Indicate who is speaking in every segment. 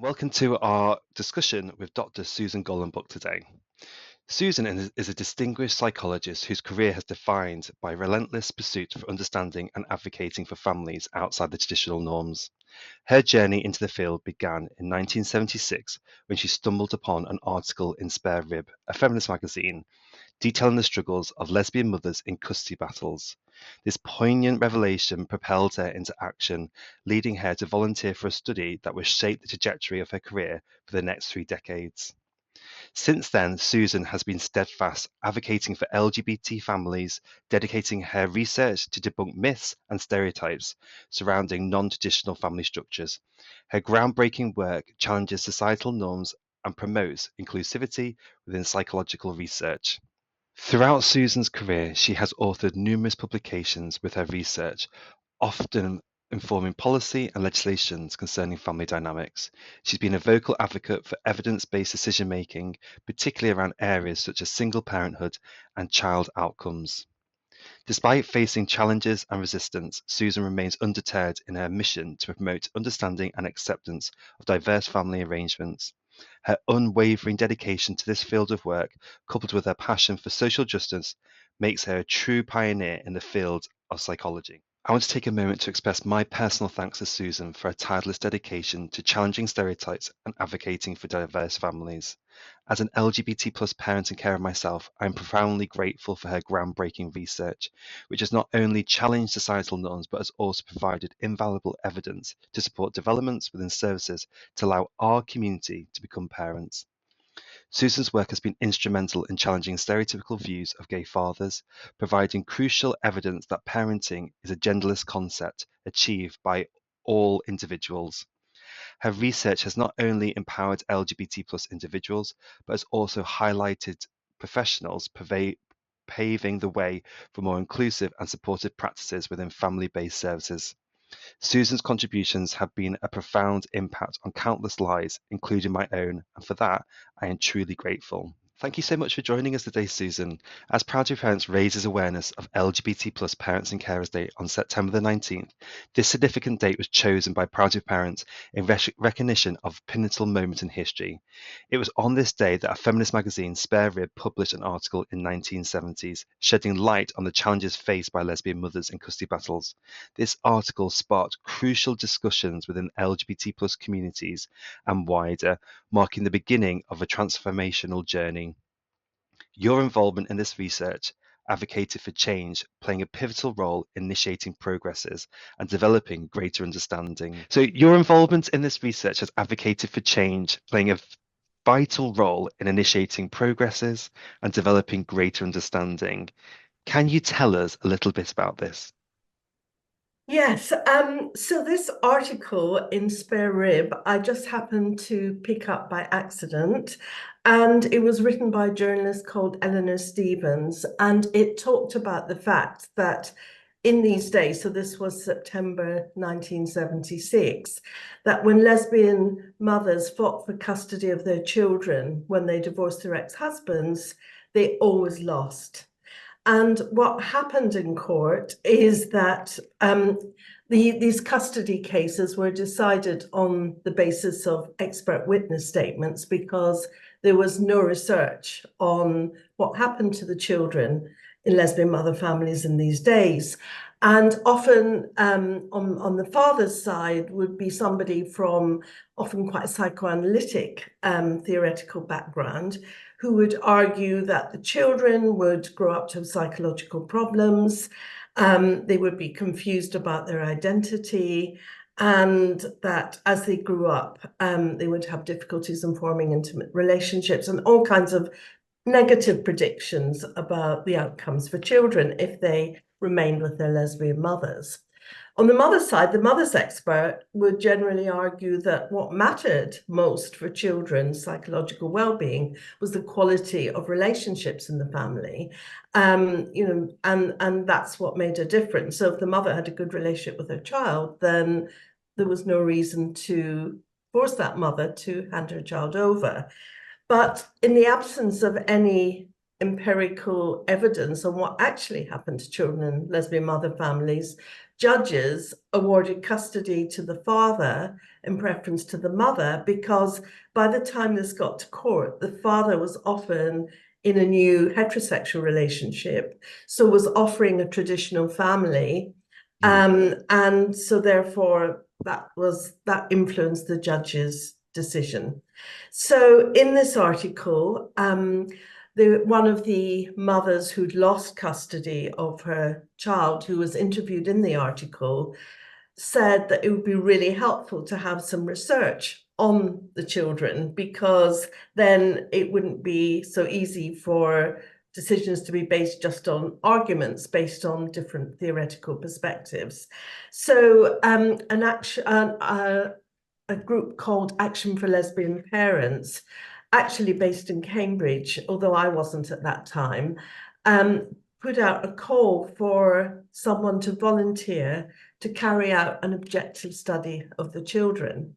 Speaker 1: Welcome to our discussion with Dr. Susan Golombok today. Susan is a distinguished psychologist whose career has defined by relentless pursuit for understanding and advocating for families outside the traditional norms. Her journey into the field began in 1976 when she stumbled upon an article in Spare Rib, a feminist magazine, detailing the struggles of lesbian mothers in custody battles. This poignant revelation propelled her into action, leading her to volunteer for a study that would shape the trajectory of her career for the next 3 decades. Since then, Susan has been steadfast, advocating for LGBT families, dedicating her research to debunk myths and stereotypes surrounding non-traditional family structures. Her groundbreaking work challenges societal norms and promotes inclusivity within psychological research. Throughout Susan's career, she has authored numerous publications with her research, often informing policy and legislations concerning family dynamics. She's been a vocal advocate for evidence-based decision-making, particularly around areas such as single parenthood and child outcomes. Despite facing challenges and resistance, Susan remains undeterred in her mission to promote understanding and acceptance of diverse family arrangements. Her unwavering dedication to this field of work, coupled with her passion for social justice, makes her a true pioneer in the field of psychology. I want to take a moment to express my personal thanks to Susan for her tireless dedication to challenging stereotypes and advocating for diverse families. As an LGBT plus parent and carer myself, I am profoundly grateful for her groundbreaking research, which has not only challenged societal norms but has also provided invaluable evidence to support developments within services to allow our community to become parents. Susan's work has been instrumental in challenging stereotypical views of gay fathers, providing crucial evidence that parenting is a genderless concept achieved by all individuals. Her research has not only empowered LGBT plus individuals, but has also highlighted professionals paving the way for more inclusive and supportive practices within family-based services. Susan's contributions have been a profound impact on countless lives, including my own, and for that, I am truly grateful. Thank you so much for joining us today, Susan. As Proud to Be Parents raises awareness of LGBT plus Parents and Carers Day on September the 19th, this significant date was chosen by Proud to Be Parents in recognition of a pivotal moment in history. It was on this day that a feminist magazine, Spare Rib, published an article in 1970s, shedding light on the challenges faced by lesbian mothers in custody battles. This article sparked crucial discussions within LGBT plus communities and wider, marking the beginning of a transformational journey. Your involvement in this research advocated for change, playing a pivotal role in initiating progresses and developing greater understanding. So your involvement in this research has advocated for change, playing a vital role in initiating progresses and developing greater understanding. Can you tell us a little bit about this?
Speaker 2: Yes, so this article in Spare Rib, I just happened to pick up by accident, and it was written by a journalist called Eleanor Stevens, and it talked about the fact that in these days, so this was September 1976, that when lesbian mothers fought for custody of their children when they divorced their ex-husbands, they always lost. And what happened in court is that these custody cases were decided on the basis of expert witness statements because there was no research on what happened to the children in lesbian mother families in these days. And often on the father's side would be somebody from often quite a psychoanalytic theoretical background who would argue that the children would grow up to have psychological problems, they would be confused about their identity, and that as they grew up, they would have difficulties in forming intimate relationships and all kinds of negative predictions about the outcomes for children if they remained with their lesbian mothers. On the mother's side, the mother's expert would generally argue that what mattered most for children's psychological well-being was the quality of relationships in the family, and that's what made a difference. So if the mother had a good relationship with her child, then there was no reason to force that mother to hand her child over. But in the absence of any empirical evidence on what actually happened to children in lesbian mother families, judges awarded custody to the father in preference to the mother because by the time this got to court, the father was often in a new heterosexual relationship, so was offering a traditional family.
Speaker 1: Mm.
Speaker 2: And so therefore that influenced the judge's decision. So in this article, one of the mothers who'd lost custody of her child, who was interviewed in the article, said that it would be really helpful to have some research on the children because then it wouldn't be so easy for decisions to be based just on arguments based on different theoretical perspectives. So a group called Action for Lesbian Parents, actually based in Cambridge, although I wasn't at that time, put out a call for someone to volunteer to carry out an objective study of the children.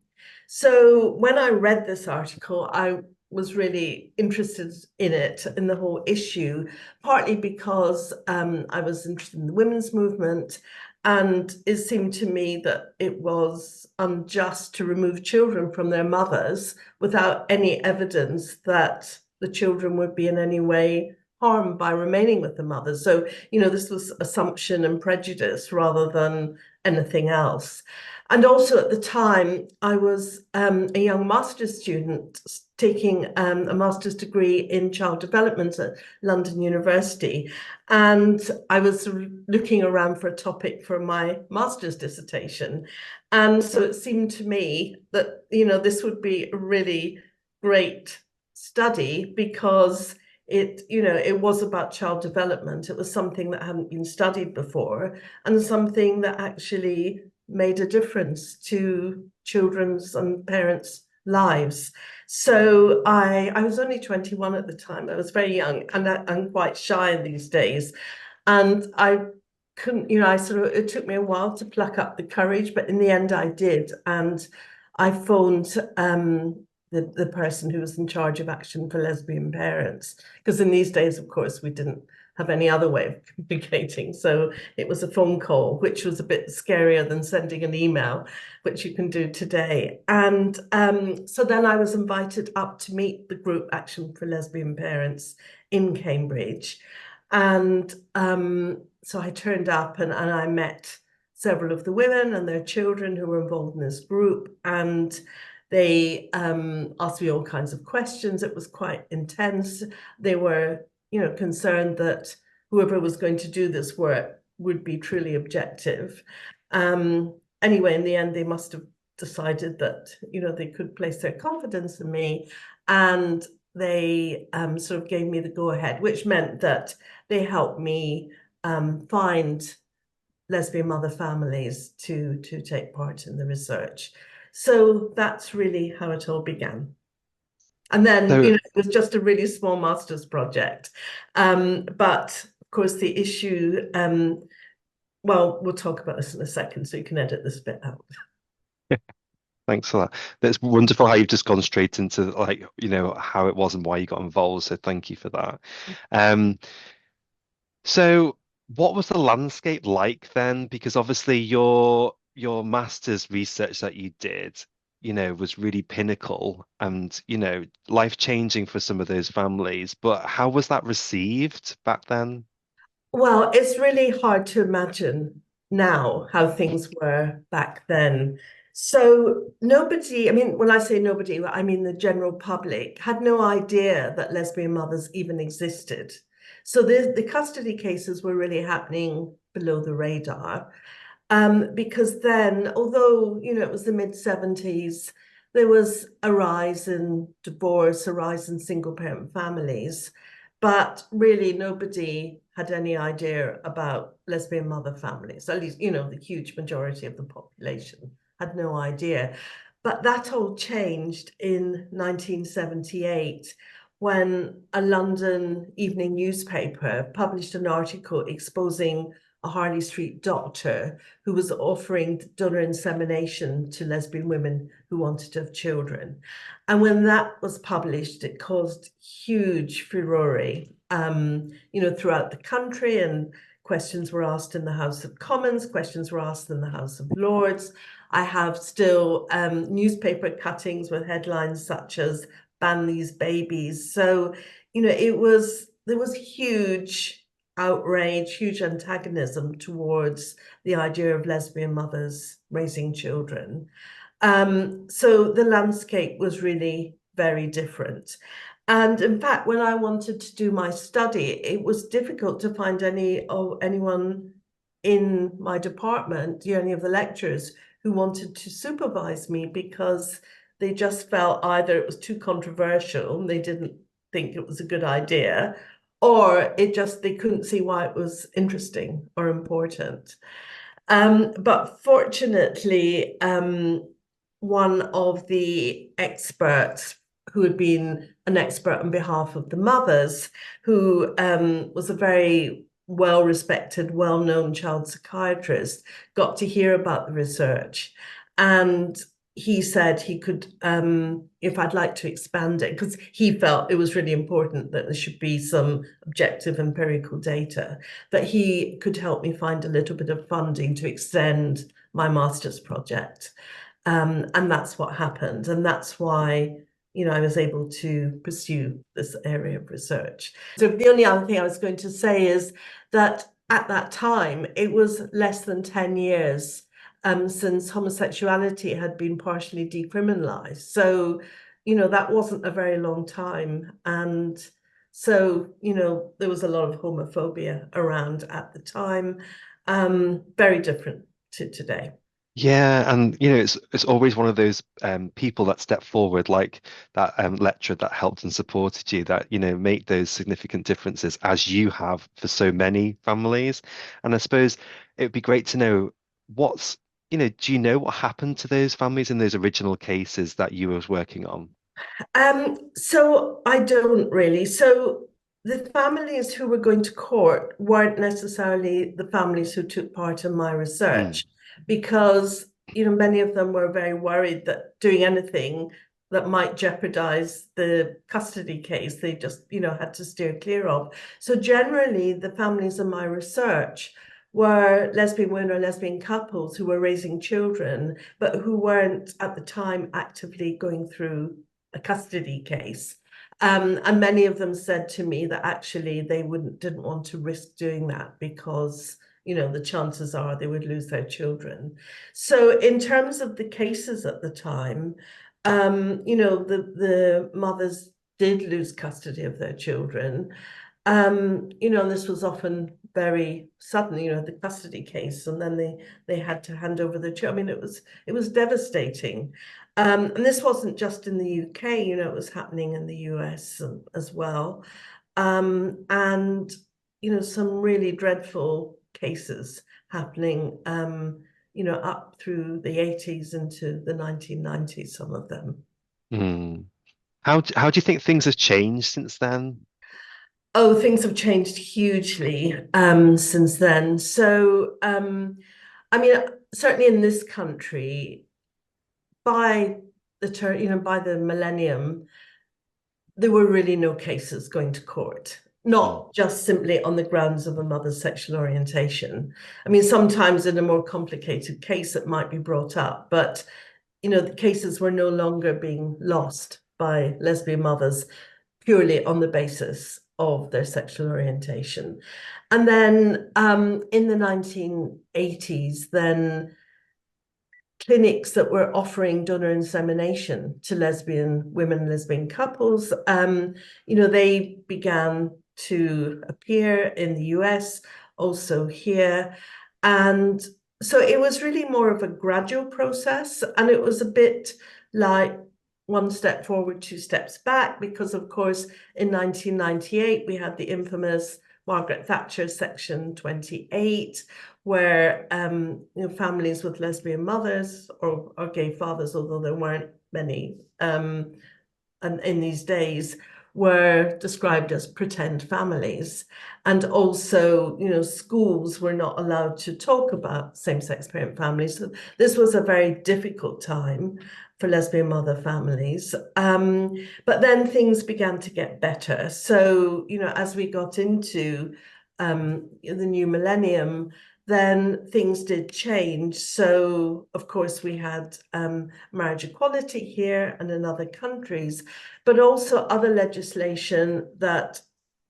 Speaker 2: So when I read this article, I was really interested in it, in the whole issue, partly because I was interested in the women's movement, and it seemed to me that it was unjust to remove children from their mothers without any evidence that the children would be in any way harmed by remaining with the mother. So, this was assumption and prejudice rather than anything else. And also at the time, I was a young master's student taking a master's degree in child development at London University. And I was looking around for a topic for my master's dissertation. And so it seemed to me that, this would be a really great study because it was about child development. It was something that hadn't been studied before and something that actually made a difference to children's and parents' lives. So I was only 21 at the time. I was very young and I'm quite shy in these days. And I couldn't, it took me a while to pluck up the courage, but in the end I did. And I phoned the person who was in charge of Action for Lesbian Parents, because in these days, of course, we didn't have any other way of communicating. So it was a phone call, which was a bit scarier than sending an email, which you can do today. And so then I was invited up to meet the group Action for Lesbian Parents in Cambridge. And so I turned up and I met several of the women and their children who were involved in this group. And they asked me all kinds of questions. It was quite intense. They were concerned that whoever was going to do this work would be truly objective. Anyway, in the end, they must have decided that, they could place their confidence in me, and they sort of gave me the go-ahead, which meant that they helped me find lesbian mother families to take part in the research. So that's really how it all began. And then,
Speaker 1: So
Speaker 2: it was just a really small master's project. But of course, the issue, well, we'll talk about this in a second, so you can edit this bit out.
Speaker 1: thanks for that. That's wonderful how you've just gone straight into like, how it was and why you got involved. So thank you for that. Um, so what was the landscape like then? Because obviously your master's research that you did, was really pinnacle and, life changing for some of those families. But how was that received back then?
Speaker 2: Well, it's really hard to imagine now how things were back then. So nobody, I mean, when I say nobody, I mean the general public had no idea that lesbian mothers even existed. So the custody cases were really happening below the radar. Because then, although, it was the mid-70s, there was a rise in divorce, a rise in single parent families, but really nobody had any idea about lesbian mother families. At least, the huge majority of the population had no idea. But that all changed in 1978 when a London evening newspaper published an article exposing a Harley Street doctor who was offering donor insemination to lesbian women who wanted to have children. And when that was published, it caused huge furore. throughout the country, and questions were asked in the House of Commons, questions were asked in the House of Lords. I have still newspaper cuttings with headlines such as "Ban these babies." So, there was huge outrage, huge antagonism towards the idea of lesbian mothers raising children. So the landscape was really very different. And in fact, when I wanted to do my study, it was difficult to find anyone in my department, any of the lecturers who wanted to supervise me, because they just felt either it was too controversial and they didn't think it was a good idea, or they couldn't see why it was interesting or important. But fortunately, one of the experts who had been an expert on behalf of the mothers, who was a very well-respected, well-known child psychiatrist, got to hear about the research. And he said he could, if I'd like to expand it, because he felt it was really important that there should be some objective empirical data, that he could help me find a little bit of funding to extend my master's project. And that's what happened. And that's why, I was able to pursue this area of research. So the only other thing I was going to say is that at that time, it was less than 10 years since homosexuality had been partially decriminalized. So, that wasn't a very long time. And so, there was a lot of homophobia around at the time, very different to today.
Speaker 1: Yeah, and it's always one of those people that step forward, like that lecturer that helped and supported you, that make those significant differences as you have for so many families. And I suppose it would be great to know do you know what happened to those families in those original cases that you was working on?
Speaker 2: So I don't really. So the families who were going to court weren't necessarily the families who took part in my
Speaker 1: Mm,
Speaker 2: research, because, many of them were very worried that doing anything that might jeopardize the custody case, they just, had to steer clear of. So generally, the families in my research were lesbian women or lesbian couples who were raising children, but who weren't at the time actively going through a custody case. And many of them said to me that actually they didn't want to risk doing that because, the chances are they would lose their children. So in terms of the cases at the time, the mothers did lose custody of their children. And this was often very sudden, the custody case, and then they had to hand over their children. I mean, it was devastating. And this wasn't just in the UK, it was happening in the US as well. And some really dreadful cases happening, up through the 80s into the 1990s, some of them.
Speaker 1: mm. How do you think things have changed since then?
Speaker 2: Oh, things have changed hugely since then. So, I mean, certainly in this country, by by the millennium, there were really no cases going to court,
Speaker 1: Mm,
Speaker 2: not just simply on the grounds of a mother's sexual orientation. I mean, sometimes in a more complicated case, it might be brought up, but the cases were no longer being lost by lesbian mothers purely on the basis of their sexual orientation. And then in the 1980s, then clinics that were offering donor insemination to lesbian women, lesbian couples, they began to appear in the US, also here. And so it was really more of a gradual process. And it was a bit like one step forward, two steps back, because of course, in 1998, we had the infamous Margaret Thatcher Section 28, where families with lesbian mothers or gay fathers, although there weren't many and in these days, were described as pretend families. And also, schools were not allowed to talk about same-sex parent families. So this was a very difficult time for lesbian mother families. But then things began to get better. So, as we got into the new millennium, then things did change. So, of course, we had marriage equality here and in other countries, but also other legislation that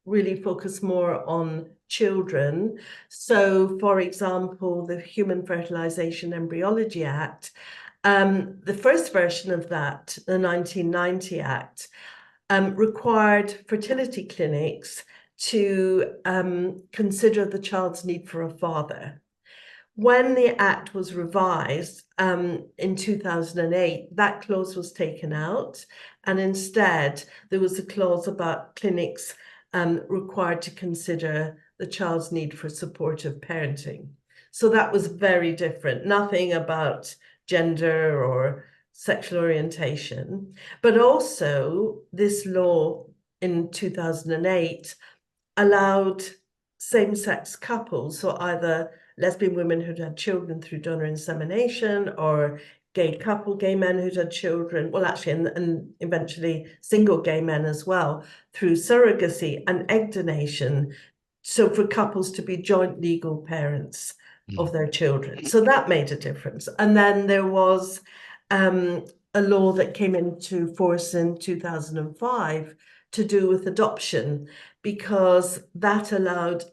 Speaker 2: really focused more on children. So, for example, the Human Fertilization Embryology Act, the first version of that, the 1990 Act, required fertility clinics to consider the child's need for a father. When the Act was revised in 2008, that clause was taken out, and instead there was a clause about clinics required to consider the child's need for supportive parenting. So that was very different, nothing about gender or sexual orientation. But also, this law in 2008 allowed same-sex couples, so either lesbian women who'd had children through donor insemination or gay men who'd had children, well, actually, and eventually single gay men as well, through surrogacy and egg donation. So for couples to be joint legal parents of
Speaker 1: Mm.
Speaker 2: their children. So that made a difference. And then there was a law that came into force in 2005 to do with adoption, because that allowed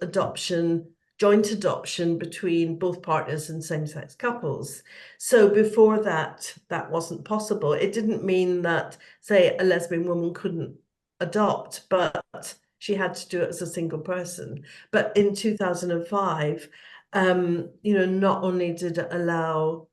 Speaker 2: joint adoption between both partners and same-sex couples. So before that, that wasn't possible. It didn't mean that, say, a lesbian woman couldn't adopt, but she had to do it as a single person. But in 2005, not only did it allow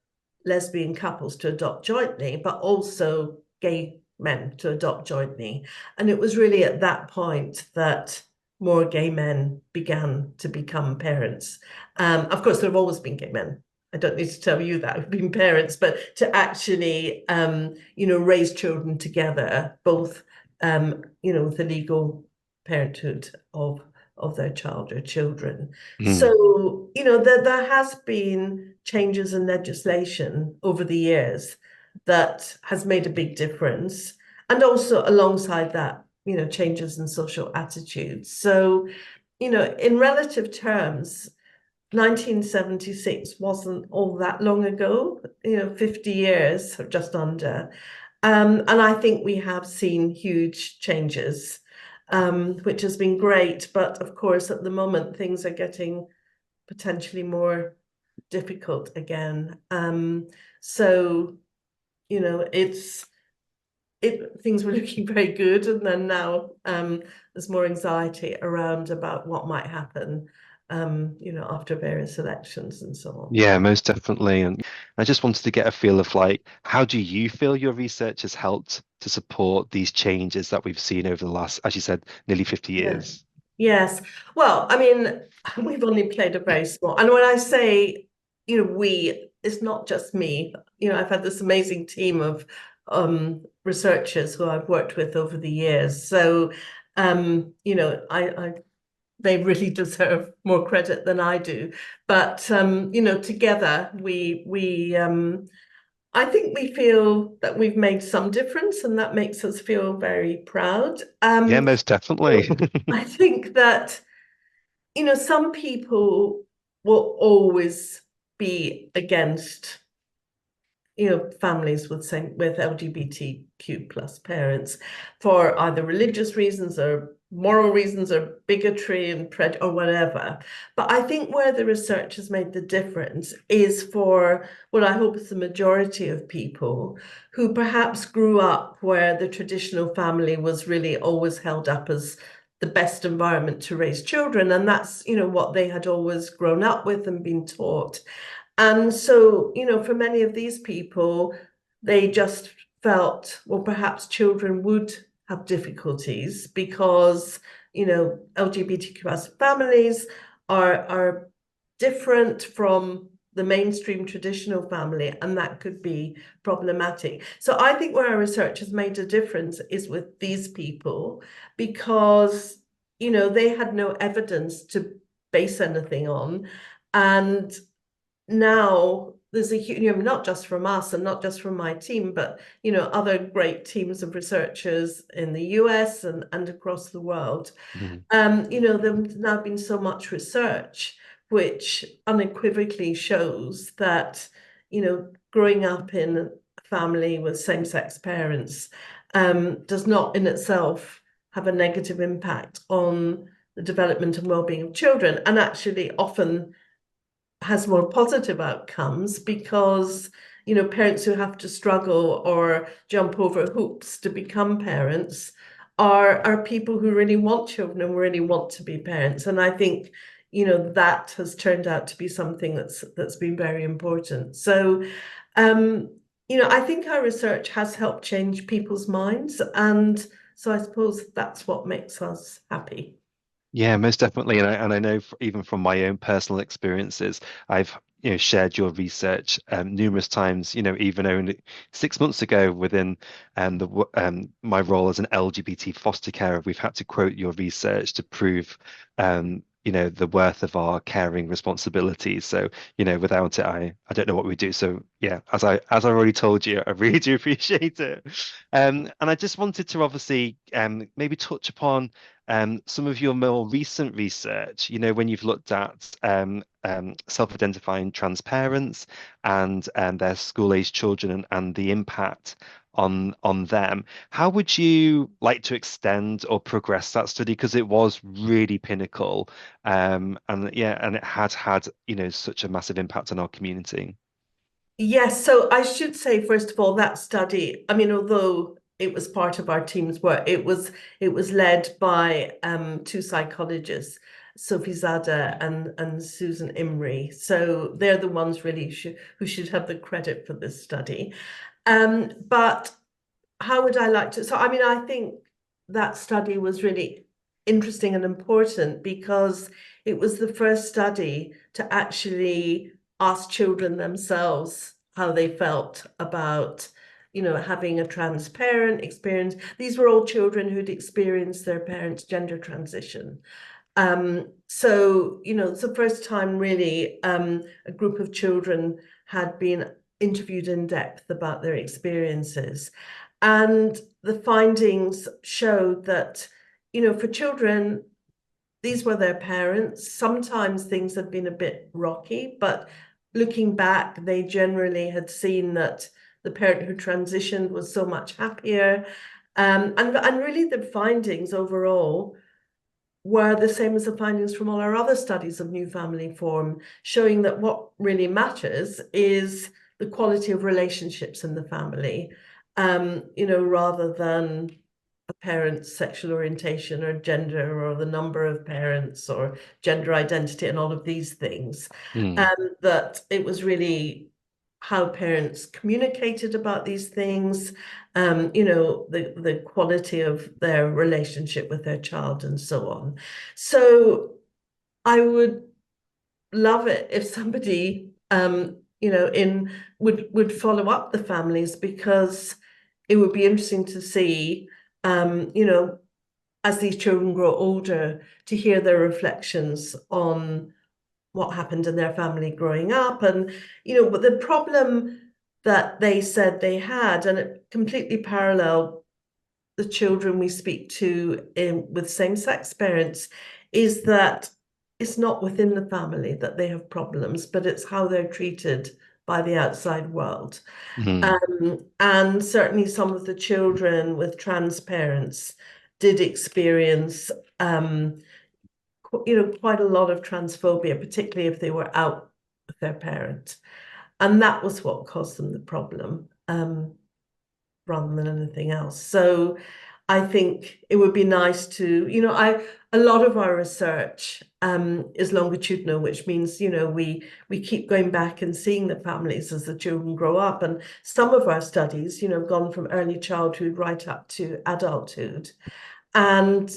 Speaker 2: lesbian couples to adopt jointly, but also gay men to adopt jointly. And it was really at that point that more gay men began to become parents. Of course, there have always been gay men. I don't need to tell you that who've been parents, but to actually, raise children together, both, with the legal parenthood of their child or children.
Speaker 1: Mm.
Speaker 2: So, there has been changes in legislation over the years that has made a big difference. And also alongside that, changes in social attitudes. So, in relative terms, 1976 wasn't all that long ago, 50 years or just under. And I think we have seen huge changes, which has been great. But of course, at the moment, things are getting potentially more difficult again. So, things were looking very good, and then now there's more anxiety about what might happen, after various elections and so on.
Speaker 1: Yeah, most definitely. And I just wanted to get a feel of like, how do you feel your research has helped to support these changes that we've seen over the last, as you said, nearly 50
Speaker 2: Yeah.
Speaker 1: years?
Speaker 2: Yes. Well, I mean, we've only played a very small, and when I say, it's not just me. I've had this amazing team of researchers who I've worked with over the years. So, I they really deserve more credit than I do. But together we I think we feel that we've made some difference, and that makes us feel very proud.
Speaker 1: Yeah, most definitely.
Speaker 2: I think that, some people will always be against, families with LGBTQ plus parents for either religious reasons or moral reasons or bigotry and or whatever. But I think where the research has made the difference is for what I hope is the majority of people who perhaps grew up where the traditional family was really always held up as the best environment to raise children. And that's, what they had always grown up with and been taught. And so, for many of these people, they just felt, well, perhaps children would have difficulties because, LGBTQ plus families are different from the mainstream traditional family, and that could be problematic. So I think where our research has made a difference is with these people, because, they had no evidence to base anything on. And now there's a huge, not just from us and not just from my team, but other great teams of researchers in the US and across the world.
Speaker 1: Mhm.
Speaker 2: There's now been so much research which unequivocally shows that, growing up in a family with same-sex parents does not in itself have a negative impact on the development and well-being of children, and actually often has more positive outcomes, because parents who have to struggle or jump over hoops to become parents are people who really want children and really want to be parents. And I think that has turned out to be something that's been very important. So I think our research has helped change people's minds, and so I suppose that's what makes us happy.
Speaker 1: Yeah, most definitely, and I know even from my own personal experiences, I've shared your research numerous times. Even only 6 months ago, within my role as an LGBT foster carer, we've had to quote your research to prove the worth of our caring responsibilities. So without it, I don't know what we do. So yeah, as I already told you, I really do appreciate it. And I just wanted to obviously maybe touch upon some of your more recent research, when you've looked at self-identifying trans parents and their school-age children, and the impact on them, how would you like to extend or progress that study? Because it was really pinnacle, and yeah, and it has had such a massive impact on our community.
Speaker 2: Yes, so I should say, first of all, that study, I mean, although it was part of our team's work, it was led by two psychologists, Sophie Zada and Susan Imrie. So they're the ones really who should have the credit for this study. But how would I like to? So, I mean, I think that study was really interesting and important because it was the first study to actually ask children themselves how they felt about, having a trans parent experience. These were all children who'd experienced their parents' gender transition. So, it's the first time really a group of children had been interviewed in depth about their experiences. And the findings showed that, for children, these were their parents. Sometimes things had been a bit rocky, but looking back, they generally had seen that the parent who transitioned was so much happier. And really the findings overall were the same as the findings from all our other studies of new family form, showing that what really matters is the quality of relationships in the family, rather than a parent's sexual orientation or gender or the number of parents or gender identity and all of these things.
Speaker 1: Mm,
Speaker 2: That it was really how parents communicated about these things, the quality of their relationship with their child and so on. So I would love it if somebody, in would follow up the families, because it would be interesting to see, as these children grow older, to hear their reflections on what happened in their family growing up. And, but the problem that they said they had, and it completely paralleled the children we speak to with same-sex parents, is that it's not within the family that they have problems, but it's how they're treated by the outside world.
Speaker 1: mm,
Speaker 2: And certainly some of the children with trans parents did experience, quite a lot of transphobia, particularly if they were out with their parent. And that was what caused them the problem, rather than anything else. So I think it would be nice to, a lot of our research is longitudinal, which means, we keep going back and seeing the families as the children grow up. And some of our studies, have gone from early childhood right up to adulthood. And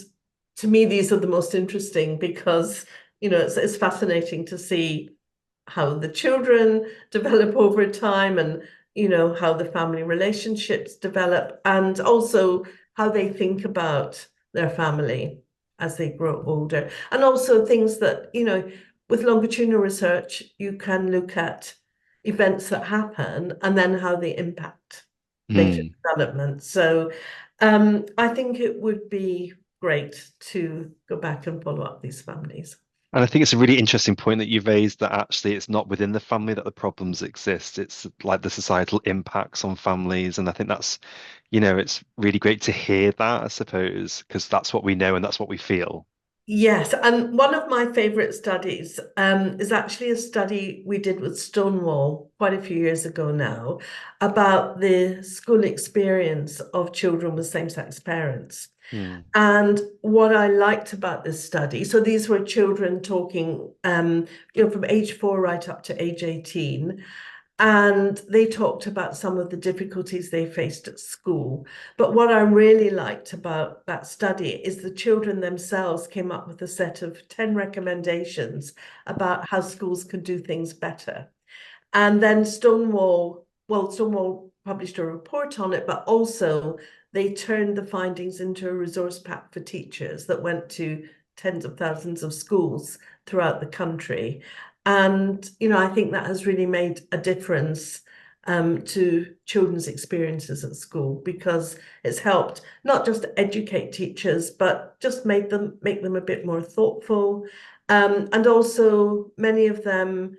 Speaker 2: to me, these are the most interesting because, it's fascinating to see how the children develop over time and, how the family relationships develop and also how they think about their family as they grow older. And also things that, with longitudinal research, you can look at events that happen and then how they impact later
Speaker 1: Mm.
Speaker 2: development. So I think it would be great to go back and follow up these families.
Speaker 1: And I think it's a really interesting point that you raised that actually it's not within the family that the problems exist. It's like the societal impacts on families. And I think that's, it's really great to hear that, I suppose, because that's what we know and that's what we feel.
Speaker 2: Yes, and one of my favorite studies is actually a study we did with Stonewall quite a few years ago now about the school experience of children with same-sex parents.
Speaker 1: Mm.
Speaker 2: And what I liked about this study, so these were children talking, from age 4 right up to age 18. And they talked about some of the difficulties they faced at school. But what I really liked about that study is the children themselves came up with a set of 10 recommendations about how schools could do things better. And then Stonewall published a report on it, but also they turned the findings into a resource pack for teachers that went to tens of thousands of schools throughout the country. And, I think that has really made a difference to children's experiences at school because it's helped not just educate teachers, but just make them a bit more thoughtful. And also many of them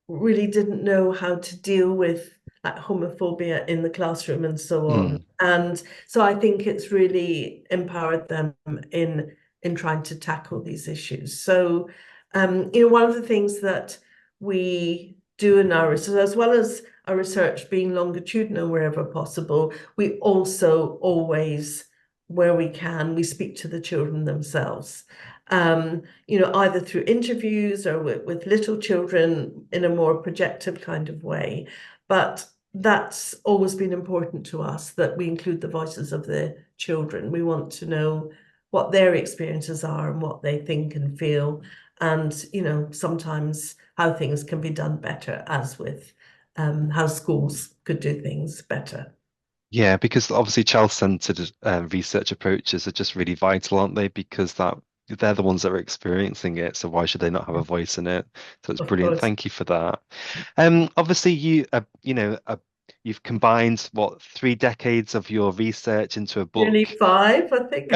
Speaker 2: really didn't know how to deal with like homophobia in the classroom and so on.
Speaker 1: Mm.
Speaker 2: And so I think it's really empowered them in trying to tackle these issues. So one of the things that we do in our research, as well as our research being longitudinal wherever possible, we also always, where we can, we speak to the children themselves. Either through interviews or with little children in a more projective kind of way. But that's always been important to us that we include the voices of the children. We want to know what their experiences are and what they think and feel, and sometimes how things can be done better, as with how schools could do things better.
Speaker 1: Yeah, because obviously child-centered research approaches are just really vital, aren't they? Because they're the ones that are experiencing it, so why should they not have a voice in it? So it's
Speaker 2: Of
Speaker 1: brilliant.
Speaker 2: course,
Speaker 1: Thank you for that. Obviously you've combined what 3 decades of your research into a
Speaker 2: nearly
Speaker 1: book,
Speaker 2: 5, I think.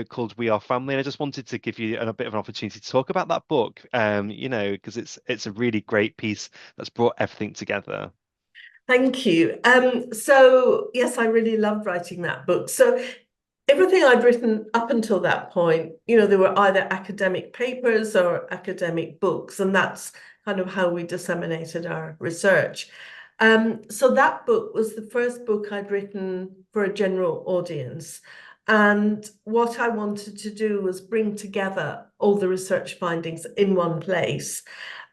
Speaker 1: called We Are Family. And I just wanted to give you a bit of an opportunity to talk about that book, because it's a really great piece that's brought everything together.
Speaker 2: Thank you. So yes, I really loved writing that book. So everything I'd written up until that point, they were either academic papers or academic books, and that's kind of how we disseminated our research. So that book was the first book I'd written for a general audience. And what I wanted to do was bring together all the research findings in one place.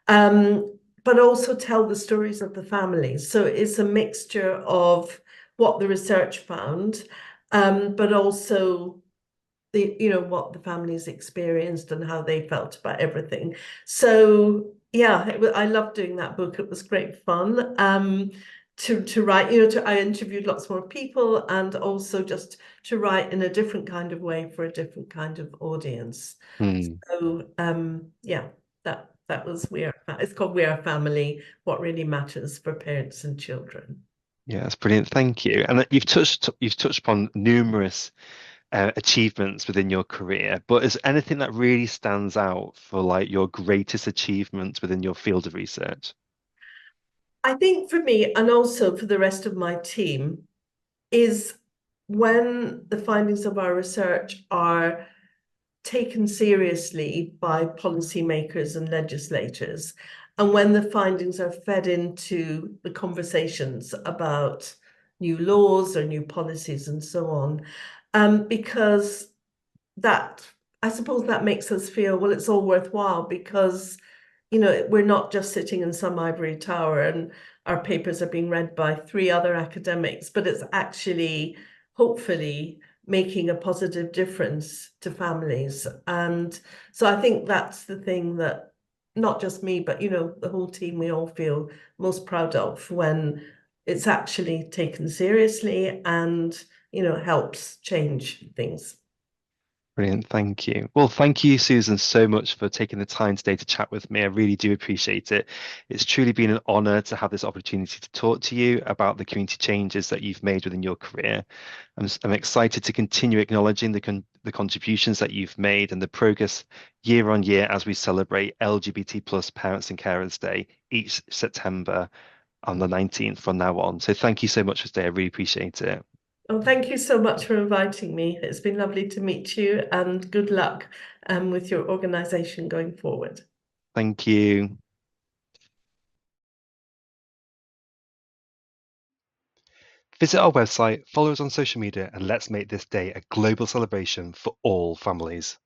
Speaker 2: But also tell the stories of the families. So it's a mixture of what the research found, but also what the families experienced and how they felt about everything. So yeah, I loved doing that book. It was great fun. To write, I interviewed lots more people and also just to write in a different kind of way for a different kind of audience.
Speaker 1: Hmm.
Speaker 2: So yeah, that was it's called We Are Family, What Really Matters for Parents and Children.
Speaker 1: Yeah, that's brilliant. Thank you. And you've touched upon numerous achievements within your career, but is anything that really stands out for like your greatest achievements within your field of research?
Speaker 2: I think for me, and also for the rest of my team, is when the findings of our research are taken seriously by policymakers and legislators, and when the findings are fed into the conversations about new laws or new policies and so on, because that, I suppose that makes us feel, well, it's all worthwhile because, we're not just sitting in some ivory tower and our papers are being read by 3 other academics, but it's actually, hopefully, making a positive difference to families. And so I think that's the thing that not just me, but the whole team, we all feel most proud of when it's actually taken seriously and helps change things.
Speaker 1: Brilliant, thank you. Well, thank you, Susan, so much for taking the time today to chat with me. I really do appreciate it. It's truly been an honor to have this opportunity to talk to you about the community changes that you've made within your career. I'm excited to continue acknowledging the contributions that you've made and the progress year on year as we celebrate LGBT plus Parents and Carers Day each September on the 19th from now on. So thank you so much for today. I really appreciate it.
Speaker 2: Oh, thank you so much for inviting me. It's been lovely to meet you and good luck with your organization going forward.
Speaker 1: Thank you. Visit our website, follow us on social media, and let's make this day a global celebration for all families.